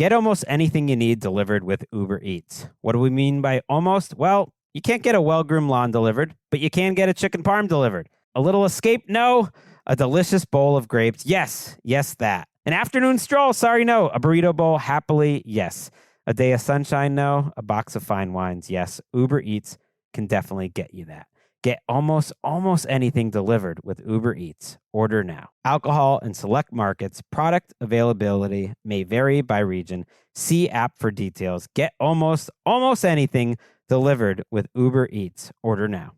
Get almost anything you need delivered with Uber Eats. What do we mean by almost? Well, you can't get a well-groomed lawn delivered, but you can get a chicken parm delivered. A little escape? No. A delicious bowl of grapes? Yes, that. An afternoon stroll? Sorry, no. A burrito bowl? Happily, yes. A day of sunshine? No. A box of fine wines? Yes. Uber Eats can definitely get you that. Get almost anything delivered with Uber Eats. Order now. Alcohol in select markets. Product availability may vary by region. See app for details. Get almost anything delivered with Uber Eats. Order now.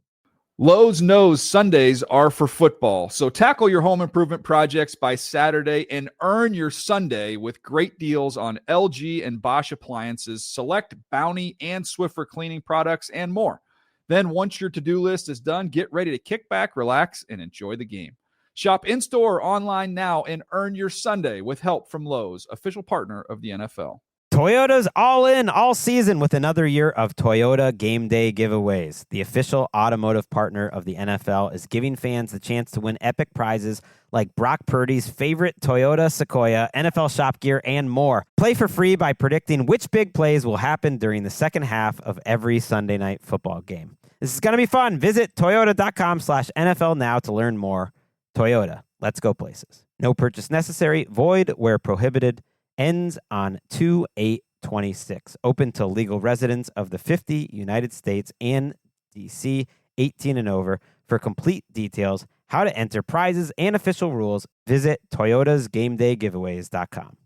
Lowe's knows Sundays are for football, so tackle your home improvement projects by Saturday and earn your Sunday with great deals on LG and Bosch appliances, select Bounty and Swiffer cleaning products, and more. Then once your to-do list is done, get ready to kick back, relax, and enjoy the game. Shop in-store or online now and earn your Sunday with help from Lowe's, official partner of the NFL. Toyota's all in all season with another year of Toyota Game Day giveaways. The official automotive partner of the NFL is giving fans the chance to win epic prizes like Brock Purdy's favorite Toyota Sequoia, NFL shop gear, and more. Play for free by predicting which big plays will happen during the second half of every Sunday night football game. This is going to be fun. Visit toyota.com/NFL now to learn more. Toyota, let's go places. No purchase necessary, void where prohibited. Ends on 2/8/26. Open to legal residents of the 50 United States and D.C., 18 and over. For complete details, how to enter prizes, and official rules, visit toyotasgamedaygiveaways.com.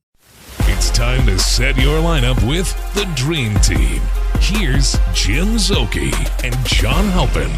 It's time to set your lineup with the Dream Team. Here's Jim Szoke and John Halpin.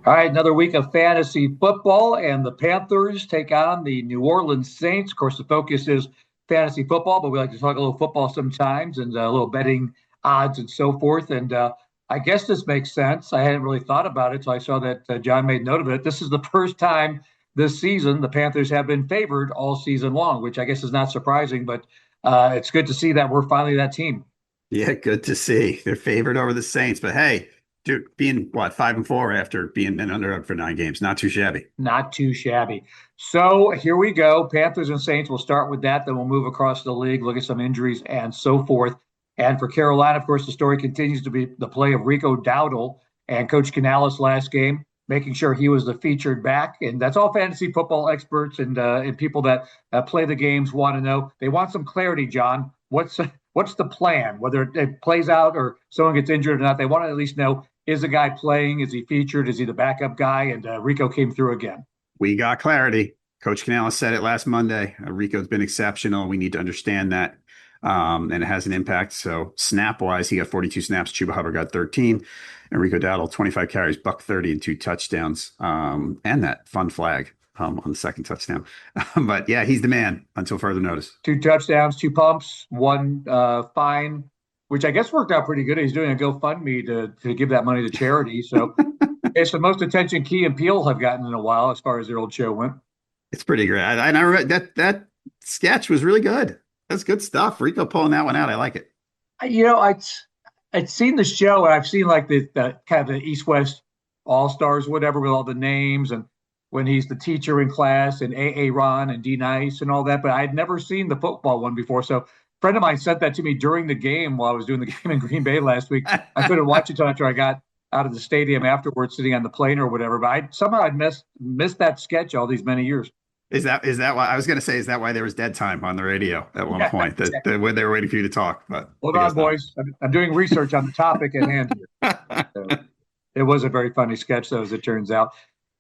All right, another week of fantasy football, and the Panthers take on the New Orleans Saints. Of course, the focus is fantasy football, but we like to talk a little football sometimes and a little betting odds and so forth. And I guess this makes sense. I hadn't really thought about it, so I saw that John made note of it. This is the first time this season the Panthers have been favored all season long, which I guess is not surprising, but it's good to see that we're finally that team. Yeah, good to see. They're favored over the Saints, but hey, dude, being 5-4 after being an underdog for 9 games, not too shabby. Not too shabby. So here we go. Panthers and Saints. We'll start with that. Then we'll move across the league, look at some injuries and so forth. And for Carolina, of course, the story continues to be the play of Rico Dowdle and Coach Canales last game, making sure he was the featured back. And that's all fantasy football experts and people that play the games want to know. They want some clarity, John. What's the plan? Whether it plays out or someone gets injured or not, they want to at least know, is the guy playing? Is he featured? Is he the backup guy? And Rico came through again. We got clarity. Coach Canales said it last Monday. Rico's been exceptional. We need to understand that. And it has an impact. So snap-wise, he got 42 snaps. Chuba Hubbard got 13. And Rico Dowdle, 25 carries, $130 and 2 touchdowns. And that fun flag on the second touchdown. But, yeah, he's the man until further notice. 2 touchdowns, 2 pumps, 1 fine, which I guess worked out pretty good. He's doing a GoFundMe to give that money to charity. So it's the most attention Key and Peele have gotten in a while as far as their old show went. It's pretty great. And I read that sketch was really good. That's good stuff. Rico pulling that one out. I like it. You know, I'd seen the show, and I've seen like the kind of the East-West All-Stars, whatever, with all the names, and when he's the teacher in class, and A.A. Ron and D. Nice and all that. But I'd never seen the football one before. So a friend of mine sent that to me during the game while I was doing the game in Green Bay last week. I couldn't watch it until after I got out of the stadium afterwards, sitting on the plane or whatever. But I'd missed that sketch all these many years. Is that why I was going to say? Is that why there was dead time on the radio at one point? That when they were waiting for you to talk. But hold on, boys. I'm doing research on the topic at hand here. So it was a very funny sketch, though, as it turns out.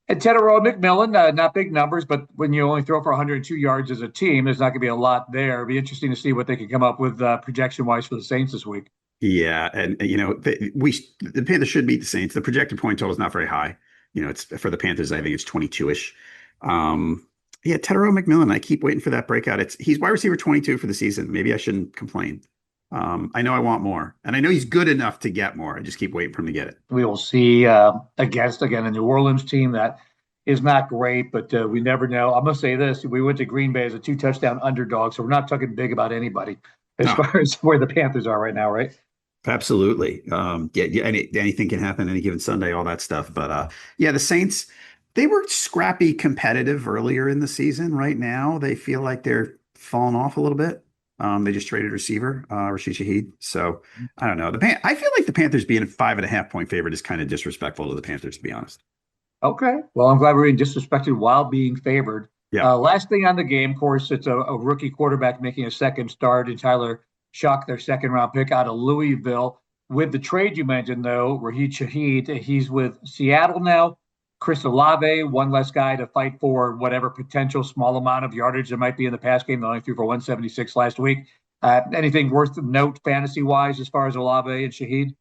And Tedero McMillan, not big numbers, but when you only throw for 102 yards as a team, there's not going to be a lot there. It'll be interesting to see what they can come up with projection-wise for the Saints this week. Yeah, and the Panthers should beat the Saints. The projected point total is not very high. It's for the Panthers. I think it's 22-ish. Yeah, Tedero McMillan. I keep waiting for that breakout. He's wide receiver 22 for the season. Maybe I shouldn't complain. I know I want more, and I know he's good enough to get more. I just keep waiting for him to get it. We will see against, again, a New Orleans team that is not great, but we never know. I'm going to say this. We went to Green Bay as a 2-touchdown underdog, so we're not talking big about anybody as far as where the Panthers are right now, right? Absolutely. Anything can happen any given Sunday, all that stuff. But, the Saints, they were scrappy competitive earlier in the season. Right now, they feel like they're fallen off a little bit. They just traded receiver, Rashid Shaheed. So I don't know. I feel like the Panthers being a 5.5-point favorite is kind of disrespectful to the Panthers, to be honest. Okay. Well, I'm glad we're being disrespected while being favored. Yeah. Last thing on the game, of course, it's a rookie quarterback making a second start in Tyler Shuck, their second round pick out of Louisville. With the trade you mentioned, though, Rashid Shaheed, he's with Seattle now. Chris Olave, one less guy to fight for whatever potential small amount of yardage there might be in the pass game. They only threw for 176 last week. Anything worth note fantasy-wise as far as Olave and Shaheed?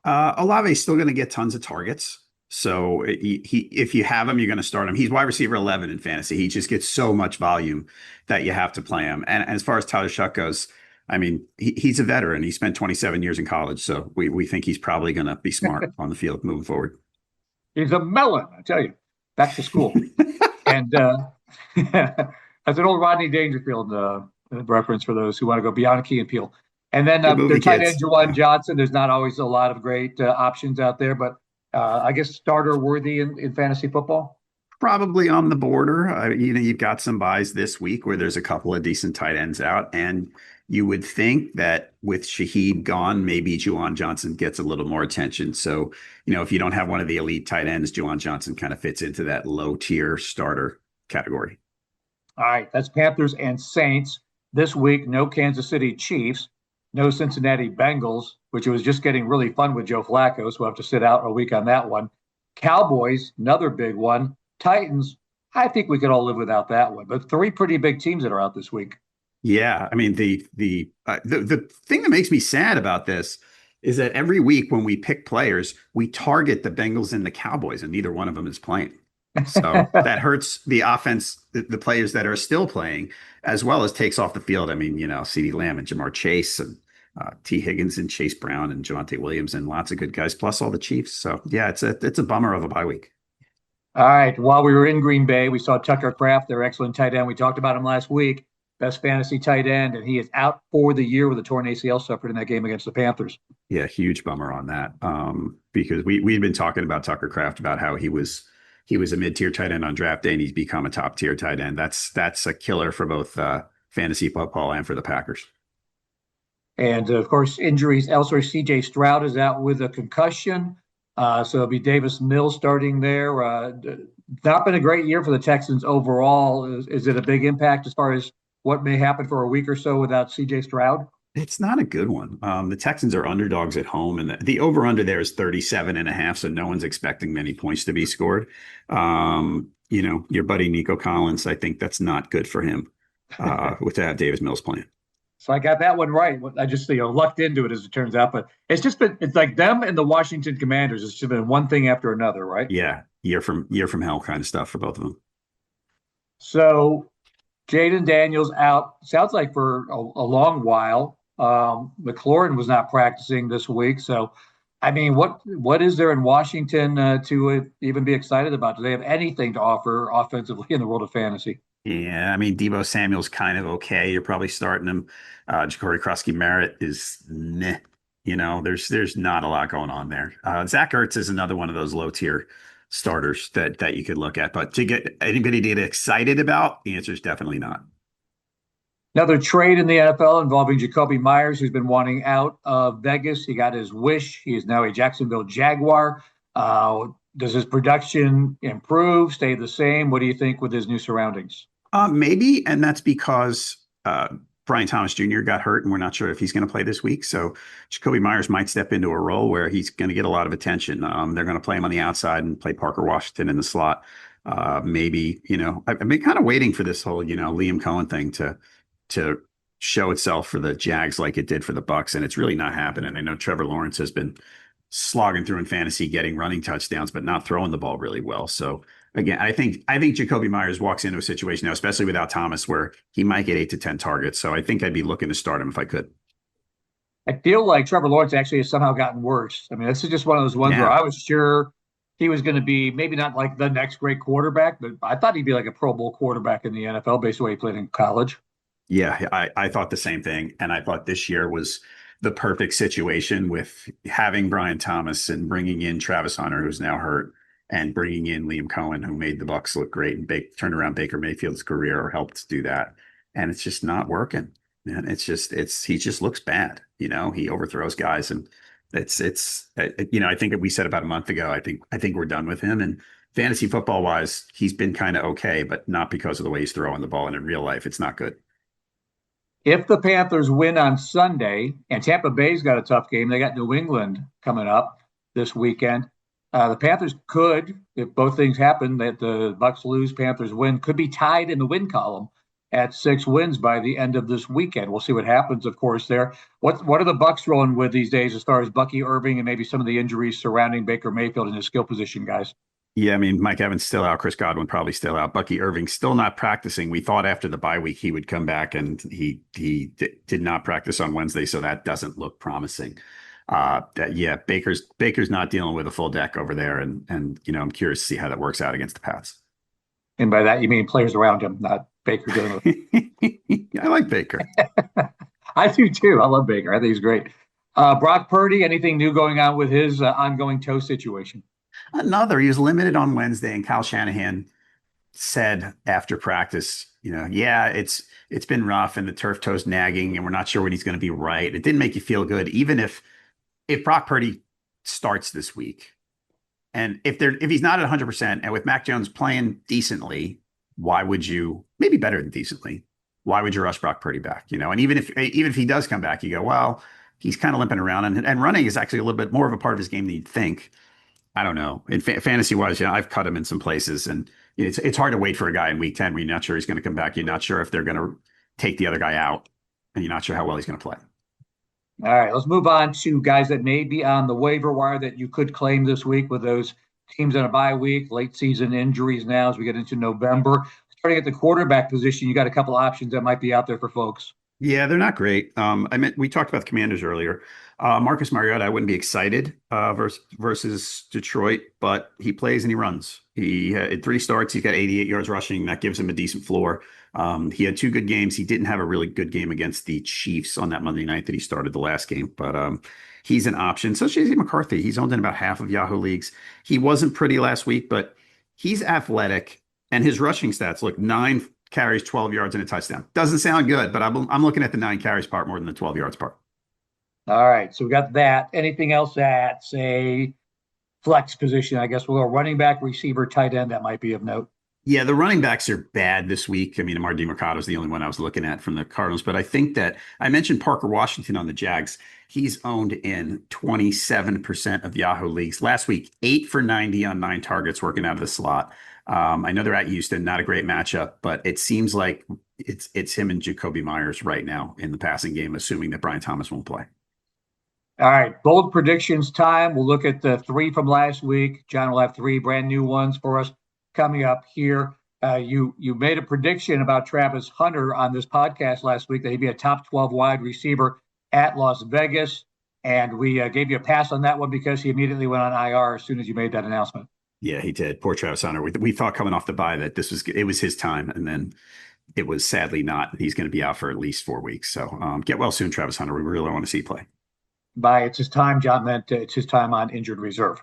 Olave is still going to get tons of targets. So if you have him, you're going to start him. He's wide receiver 11 in fantasy. He just gets so much volume that you have to play him. And as far as Tyler Shuck goes, I mean, he's a veteran. He spent 27 years in college. So we think he's probably going to be smart on the field moving forward. He's a melon, I tell you. Back to school. And that's an old Rodney Dangerfield reference for those who want to go beyond Key and Peele. And then their tight end, Juwan Johnson. There's not always a lot of great options out there, but I guess starter worthy in fantasy football? Probably on the border. You've got some buys this week where there's a couple of decent tight ends out. And you would think that with Shaheed gone, maybe Juwan Johnson gets a little more attention. So, if you don't have one of the elite tight ends, Juwan Johnson kind of fits into that low tier starter category. All right. That's Panthers and Saints. This week, no Kansas City Chiefs, no Cincinnati Bengals, which was just getting really fun with Joe Flacco. So we'll have to sit out a week on that one. Cowboys, another big one. Titans, I think we could all live without that one. But three pretty big teams that are out this week. Yeah, I mean the thing that makes me sad about this is that every week when we pick players, we target the Bengals and the Cowboys, and neither one of them is playing. So that hurts the offense, the players that are still playing, as well as takes off the field. I mean, CeeDee Lamb and Jamar Chase and T. Higgins and Chase Brown and Javonte Williams and lots of good guys, plus all the Chiefs. So yeah, it's a bummer of a bye week. All right. While we were in Green Bay, we saw Tucker Kraft, their excellent tight end. We talked about him last week. Best fantasy tight end, and he is out for the year with a torn ACL suffered in that game against the Panthers. Yeah, huge bummer on that. Because we'd been talking about Tucker Kraft, about how he was a mid-tier tight end on draft day, and he's become a top-tier tight end. That's a killer for both fantasy football and for the Packers. And of course, injuries elsewhere. CJ Stroud is out with a concussion. So it'll be Davis Mills starting there. Not been a great year for the Texans overall. Is it a big impact as far as what may happen for a week or so without CJ Stroud? It's not a good one. The Texans are underdogs at home, and the over-under there is 37.5, so no one's expecting many points to be scored. Your buddy Nico Collins, I think that's not good for him with to have Davis Mills playing. So I got that one right. I just lucked into it, as it turns out. But it's like them and the Washington Commanders. It's just been one thing after another, right? Yeah, year from hell kind of stuff for both of them. So Jaden Daniels out, sounds like for a long while. McLaurin was not practicing this week. So, I mean, what is there in Washington to even be excited about? Do they have anything to offer offensively in the world of fantasy? Yeah, I mean, Deebo Samuel's kind of okay. You're probably starting him. Ja'Cory Krusky-Merritt is meh. There's not a lot going on there. Zach Ertz is another one of those low-tier starters that you could look at. But to get anybody to get excited about, the answer is definitely not. Another trade in the NFL involving Jacoby Myers, who's been wanting out of Vegas. He got his wish. He is now a Jacksonville Jaguar. Does his production improve, stay the same? What do you think with his new surroundings? Maybe, and that's because Brian Thomas Jr. got hurt, and we're not sure if he's going to play this week. So Jacoby Myers might step into a role where he's going to get a lot of attention. They're going to play him on the outside and play Parker Washington in the slot. Maybe, I've been kind of waiting for this whole, Liam Cohen thing to show itself for the Jags like it did for the Bucks, and it's really not happening. I know Trevor Lawrence has been slogging through in fantasy, getting running touchdowns, but not throwing the ball really well. So again, I think Jacoby Myers walks into a situation now, especially without Thomas, where he might get 8 to 10 targets. So I think I'd be looking to start him if I could. I feel like Trevor Lawrence actually has somehow gotten worse. I mean, this is just one of those ones where I was sure he was going to be maybe not like the next great quarterback, but I thought he'd be like a Pro Bowl quarterback in the NFL based on the way he played in college. Yeah, I thought the same thing. And I thought this year was the perfect situation with having Brian Thomas and bringing in Travis Hunter, who's now hurt, and bringing in Liam Cohen, who made the Bucs look great and turned around Baker Mayfield's career, or helped do that. and it's just not working. And he just looks bad. He overthrows guys, and I think we said about a month ago, I think we're done with him. And fantasy football wise, he's been kind of okay, but not because of the way he's throwing the ball. And in real life, it's not good. If the Panthers win on Sunday, and Tampa Bay's got a tough game, they got New England coming up this weekend. The Panthers could, if both things happen, that the Bucs lose, Panthers win, could be tied in the win column at 6 wins by the end of this weekend. We'll see what happens, of course, there. What are the Bucs rolling with these days as far as Bucky Irving and maybe some of the injuries surrounding Baker Mayfield in his skill position, guys? Yeah, I mean, Mike Evans still out. Chris Godwin probably still out. Bucky Irving still not practicing. We thought after the bye week he would come back, and he did not practice on Wednesday, so that doesn't look promising. Baker's not dealing with a full deck over there, and I'm curious to see how that works out against the Pats. And by that you mean players around him, not Baker dealing with. I like Baker. I do too. I love Baker. I think he's great. Brock Purdy, anything new going on with his ongoing toe situation? He was limited on Wednesday, and Kyle Shanahan said after practice, it's been rough and the turf toe's nagging and we're not sure when he's going to be right. It didn't make you feel good, even if Brock Purdy starts this week, and if he's not at 100%, and with Mac Jones playing decently, why would you, maybe better than decently, why would you rush Brock Purdy back? And even if he does come back, you go, well, he's kind of limping around, and running is actually a little bit more of a part of his game than you'd think. I don't know. In fantasy wise, I've cut him in some places, and it's hard to wait for a guy in week 10 when you're not sure he's going to come back. You're not sure if they're going to take the other guy out, and you're not sure how well he's going to play. All right, let's move on to guys that may be on the waiver wire that you could claim this week with those teams on a bye week, late season injuries now as we get into November. Starting at the quarterback position, you got a couple options that might be out there for folks. Yeah, they're not great. We talked about the Commanders earlier. Marcus Mariota, I wouldn't be excited versus Detroit, but he plays and he runs. He had 3 starts. He's got 88 yards rushing. That gives him a decent floor. He had 2 good games. He didn't have a really good game against the Chiefs on that Monday night that he started the last game, but he's an option. So is J.C. McCarthy. He's owned in about half of Yahoo leagues. He wasn't pretty last week, but he's athletic, and his rushing stats look 9 carries, 12 yards, and a touchdown. Doesn't sound good, but I'm looking at the 9 carries part more than the 12 yards part. All right, so we got that. Anything else at, say, flex position? I guess we'll go running back, receiver, tight end. That might be of note. Yeah, the running backs are bad this week. I mean, Amar DeMarcado is the only one I was looking at from the Cardinals, but I think that I mentioned Parker Washington on the Jags. He's owned in 27% of Yahoo leagues. Last week, 8 for 90 on 9 targets working out of the slot. I know they're at Houston, not a great matchup, but it seems like it's him and Jacoby Myers right now in the passing game, assuming that Brian Thomas won't play. All right, bold predictions time. We'll look at the 3 from last week. John will have 3 brand new ones for us coming up here. You made a prediction about Travis Hunter on this podcast last week that he'd be a top 12 wide receiver at Las Vegas, and we gave you a pass on that one because he immediately went on IR as soon as you made that announcement. Yeah, he did. Poor Travis Hunter. We thought coming off the bye that it was his time, and then it was sadly not. He's going to be out for at least 4 weeks. So get well soon, Travis Hunter. We really want to see you play. By it's his time, John meant it's his time on injured reserve.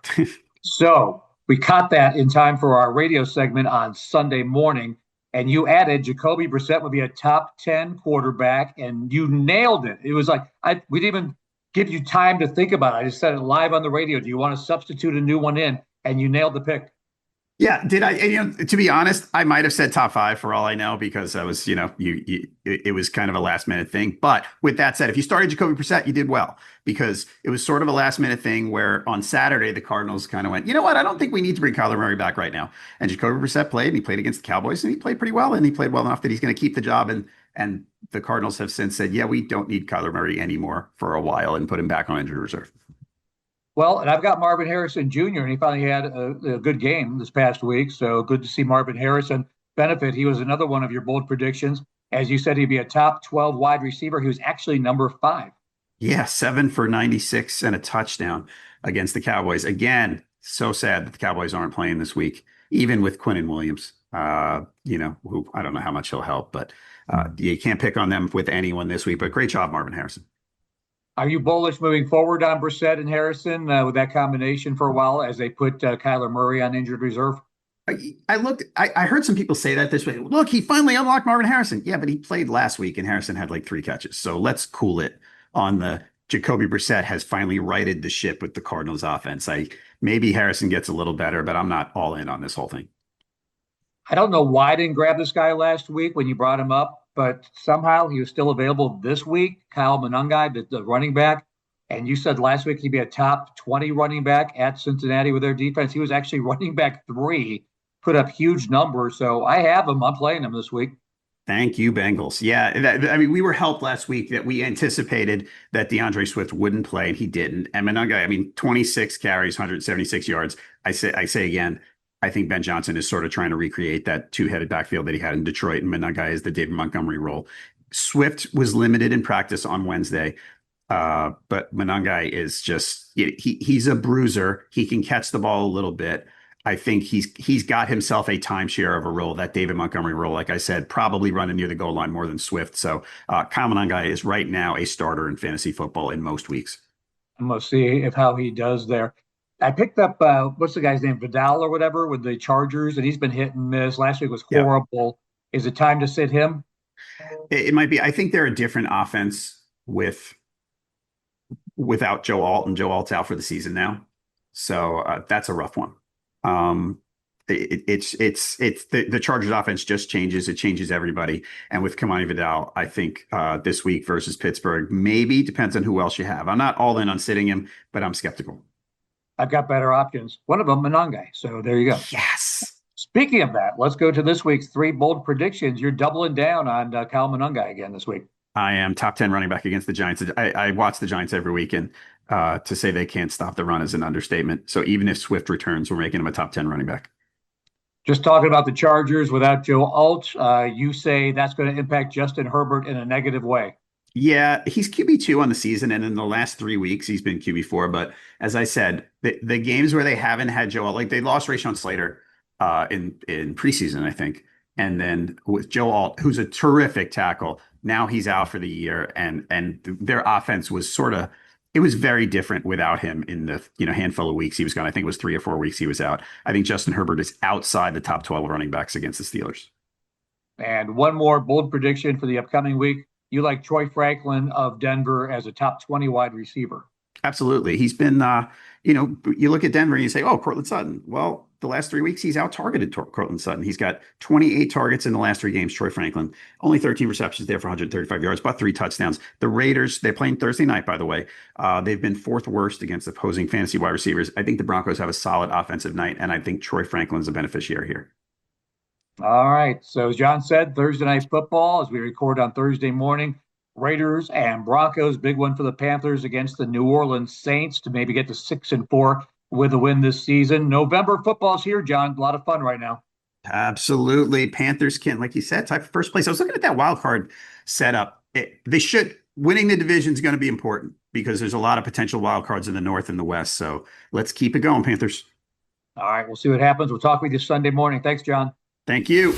So we caught that in time for our radio segment on Sunday morning, and you added Jacoby Brissett would be a top 10 quarterback, and you nailed it. It was like we didn't even give you time to think about it. I just said it live on the radio. Do you want to substitute a new one in? And you nailed the pick. Yeah, did I? To be honest, I might have said top 5 for all I know, because I was, it was kind of a last minute thing. But with that said, if you started Jacoby Brissett, you did well, because it was sort of a last minute thing where on Saturday the Cardinals kind of went, you know what? I don't think we need to bring Kyler Murray back right now. And Jacoby Brissett played, and he played against the Cowboys, and he played pretty well, and he played well enough that he's going to keep the job. And the Cardinals have since said, yeah, we don't need Kyler Murray anymore for a while, and put him back on injured reserve. Well, and I've got Marvin Harrison Jr., and he finally had a good game this past week. So good to see Marvin Harrison benefit. He was another one of your bold predictions. As you said, he'd be a top 12 wide receiver. He was actually number 5. Yeah, 7 for 96 and a touchdown against the Cowboys. Again, so sad that the Cowboys aren't playing this week, even with Quinnen Williams, who I don't know how much he'll help, but you can't pick on them with anyone this week. But great job, Marvin Harrison. Are you bullish moving forward on Brissett and Harrison with that combination for a while as they put Kyler Murray on injured reserve? I heard some people say that this way. Look, he finally unlocked Marvin Harrison. Yeah, but he played last week and Harrison had like 3 catches. So let's cool it on the Jacoby Brissett has finally righted the ship with the Cardinals offense. Maybe Harrison gets a little better, but I'm not all in on this whole thing. I don't know why I didn't grab this guy last week when you brought him up, but somehow he was still available this week. Kyle Monangai, the running back. And you said last week he'd be a top 20 running back at Cincinnati with their defense. He was actually running back 3, put up huge numbers. So I have him. I'm playing him this week. Thank you, Bengals. Yeah, I mean, we were helped last week that we anticipated that DeAndre Swift wouldn't play, and he didn't. And Monangai, I mean, 26 carries, 176 yards. I say again, I think Ben Johnson is sort of trying to recreate that 2-headed backfield that he had in Detroit, and Monangai is the David Montgomery role. Swift was limited in practice on Wednesday. But Monangai is just he's a bruiser. He can catch the ball a little bit. I think he's got himself a timeshare of a role, that David Montgomery role, like I said, probably running near the goal line more than Swift. So Kyle Monangai is right now a starter in fantasy football in most weeks. I'm going to see how he does there. I picked up, what's the guy's name, Vidal or whatever, with the Chargers, and he's been hit and miss. Last week was horrible. Yeah. Is it time to sit him? It might be. I think they're a different offense without Joe Alt, and Joe Alt's out for the season now. So that's a rough one. It's the Chargers offense just changes. It changes everybody. And with Kamani Vidal, I think this week versus Pittsburgh, maybe depends on who else you have. I'm not all in on sitting him, but I'm skeptical. I've got better options. One of them, Monangai. So there you go. Yes. Speaking of that, let's go to this week's 3 bold predictions. You're doubling down on Kyle Monangai again this week. I am top 10 running back against the Giants. I watch the Giants every week, and to say they can't stop the run is an understatement. So even if Swift returns, we're making him a top 10 running back. Just talking about the Chargers without Joe Alt, you say that's going to impact Justin Herbert in a negative way. Yeah, he's QB2 on the season, and in the last 3 weeks, he's been QB4. But as I said, the games where they haven't had Joe Alt, like they lost Rashawn Slater in preseason, I think. And then with Joe Alt, who's a terrific tackle, now he's out for the year, and their offense was it was very different without him in the handful of weeks he was gone. I think it was 3 or 4 weeks he was out. I think Justin Herbert is outside the top 12 running backs against the Steelers. And one more bold prediction for the upcoming week. You like Troy Franklin of Denver as a top 20 wide receiver. Absolutely. He's been, you look at Denver and you say, oh, Courtland Sutton. Well, the last 3 weeks, he's out-targeted Courtland Sutton. He's got 28 targets in the last 3 games, Troy Franklin. Only 13 receptions there for 135 yards, but 3 touchdowns. The Raiders, they're playing Thursday night, by the way. They've been 4th worst against opposing fantasy wide receivers. I think the Broncos have a solid offensive night, and I think Troy Franklin's a beneficiary here. All right. So as John said, Thursday night football, as we record on Thursday morning, Raiders and Broncos, big one for the Panthers against the New Orleans Saints to maybe get to 6-4 with a win this season. November football's here, John. A lot of fun right now. Absolutely. Panthers can, like you said, tie for first place. I was looking at that wild card setup. Winning the division is going to be important because there's a lot of potential wild cards in the North and the West. So let's keep it going, Panthers. All right. We'll see what happens. We'll talk with you Sunday morning. Thanks, John. Thank you.